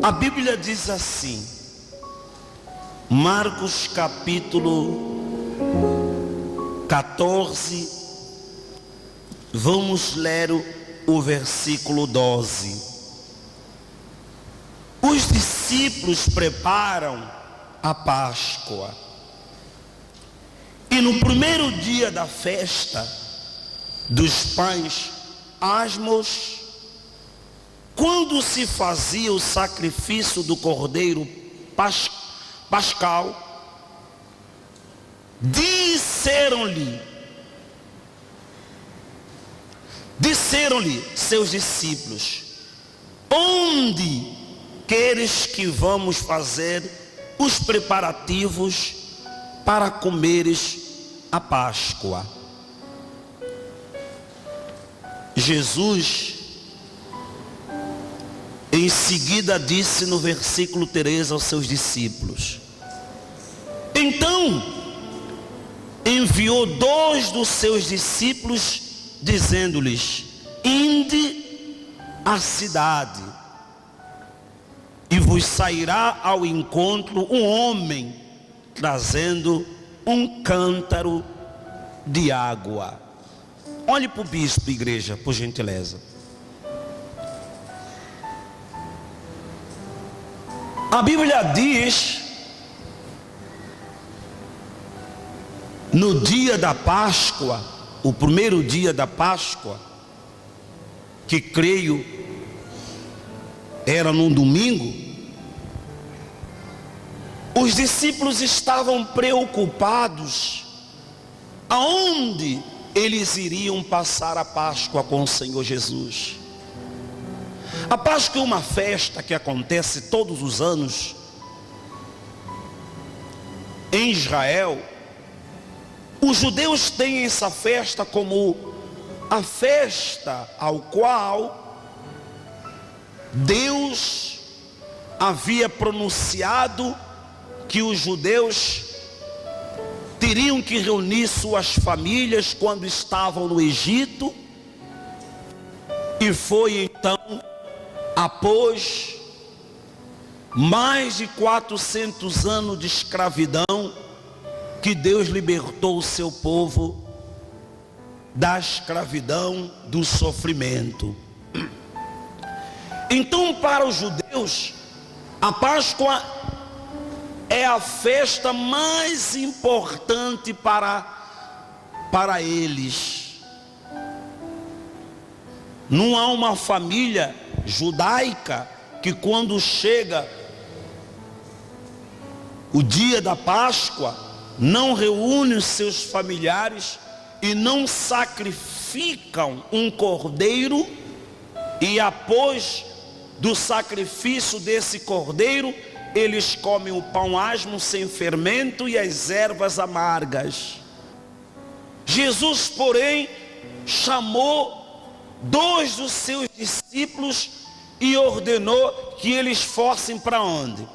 A Bíblia diz assim, Marcos capítulo 14, vamos ler o versículo 12. Os discípulos preparam a Páscoa. E no primeiro dia da festa dos pães asmos, quando se fazia o sacrifício do cordeiro pascal, disseram-lhe seus discípulos: onde queres que vamos fazer os preparativos para comeres a Páscoa? Jesus em seguida disse no versículo 13 aos seus discípulos: então enviou 2 dos seus discípulos, dizendo-lhes: ide à cidade, e vos sairá ao encontro um homem trazendo um cântaro de água. Olhe para o bispo, igreja, por gentileza. A Bíblia diz, no dia da Páscoa, o primeiro dia da Páscoa, que creio era num domingo, os discípulos estavam preocupados aonde eles iriam passar a Páscoa com o Senhor Jesus. A Páscoa é uma festa que acontece todos os anos em Israel. Os judeus têm essa festa como a festa ao qual Deus havia pronunciado que os judeus teriam que reunir suas famílias quando estavam no Egito. E foi então, após mais de 400 anos de escravidão, que Deus libertou o seu povo da escravidão, do sofrimento. Então, para os judeus, a Páscoa é a festa mais importante para eles. Não há uma família judaica que, quando chega o dia da Páscoa, não reúne os seus familiares e não sacrificam um cordeiro, e após do sacrifício desse cordeiro, eles comem o pão asmo sem fermento e as ervas amargas. Jesus, porém, chamou 2 dos seus discípulos e ordenou que eles fossem para onde?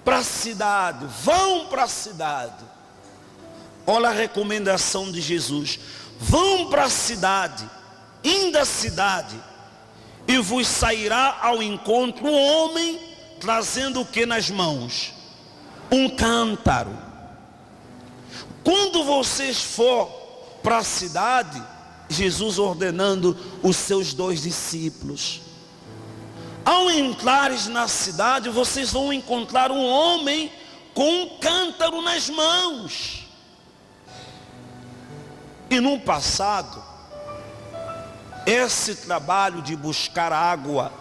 Para a cidade. Vão para a cidade. Olha a recomendação de Jesus: vão para a cidade, indo à cidade, e vos sairá ao encontro um homem trazendo o que nas mãos? Um cântaro. Quando vocês for para a cidade, Jesus ordenando os seus 2 discípulos, ao entrares na cidade, vocês vão encontrar um homem com um cântaro nas mãos. E no passado, esse trabalho de buscar água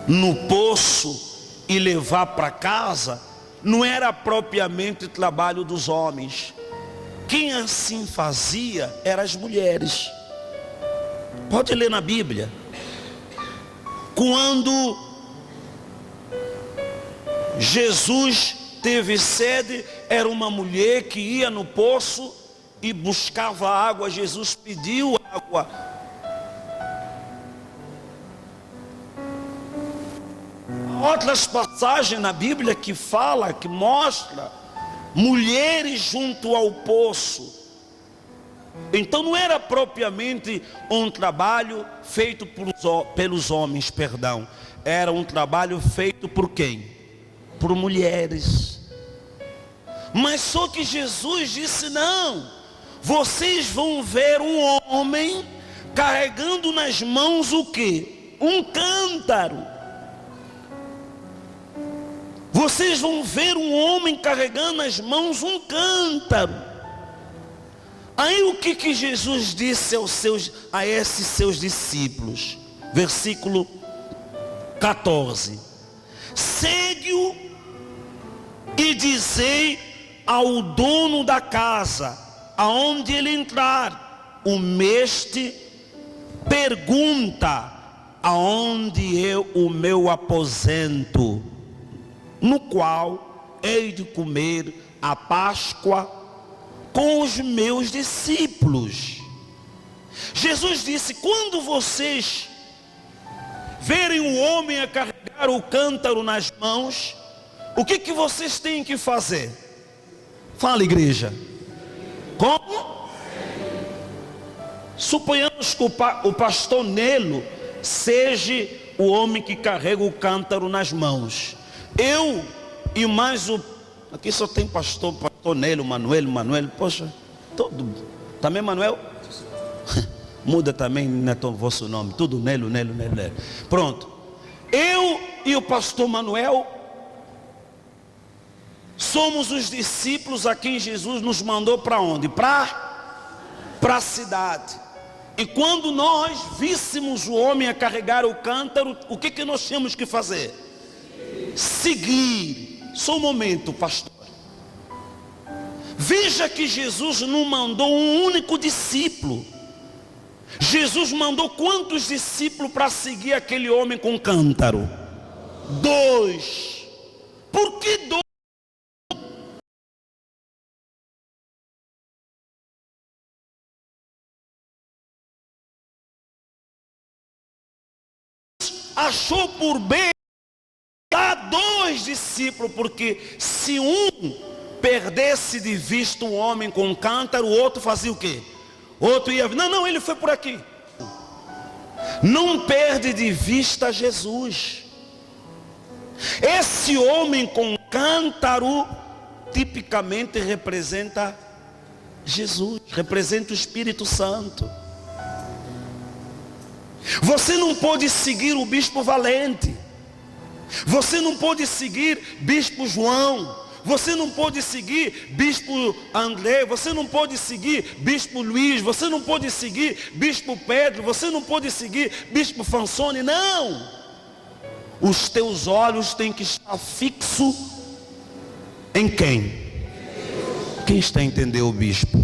no poço e levar para casa não era propriamente trabalho dos homens. Quem assim fazia eram as mulheres. Pode ler na Bíblia. Quando Jesus teve sede, era uma mulher que ia no poço e buscava água. Jesus pediu água. Outras passagens na Bíblia que mostra mulheres junto ao poço. Então não era propriamente um trabalho feito pelos homens, perdão. Era um trabalho feito por quem? Por mulheres. Mas só que Jesus disse: não, vocês vão ver um homem carregando nas mãos o quê? Um cântaro. Vocês vão ver um homem carregando nas mãos um cântaro. Aí o que Jesus disse a esses seus discípulos? Versículo 14: segue-o e dizei ao dono da casa, aonde ele entrar, o mestre pergunta: aonde é o meu aposento, no qual hei de comer a Páscoa com os meus discípulos. Jesus disse: quando vocês verem um homem a carregar o cântaro nas mãos, o que vocês têm que fazer? Fala, igreja. Como? Suponhamos que o pastor Nelo seja o homem que carrega o cântaro nas mãos. Eu e mais aqui só tem pastor Nelo, Manuel, poxa, todo. Também Manuel? Muda também, né, o vosso nome, tudo Nelo. Pronto. Eu e o pastor Manuel somos os discípulos a quem Jesus nos mandou para onde? Para a cidade. E quando nós víssemos o homem a carregar o cântaro, o que nós tínhamos que fazer? Seguir. Só um momento, pastor. Veja que Jesus não mandou um único discípulo. Jesus mandou quantos discípulos para seguir aquele homem com cântaro? 2. Por que 2? Achou por bem dar 2 discípulos, porque se um perdesse de vista um homem com um cântaro, o outro fazia o quê? Outro ia, não, ele foi por aqui. Não perde de vista Jesus. Esse homem com cântaro tipicamente representa Jesus, representa o Espírito Santo. Você não pode seguir o bispo Valente, você não pode seguir bispo João, você não pode seguir bispo André, você não pode seguir bispo Luiz, você não pode seguir bispo Pedro, você não pode seguir bispo Fansone. Não, os teus olhos têm que estar fixos em quem? Quem está a entender o bispo?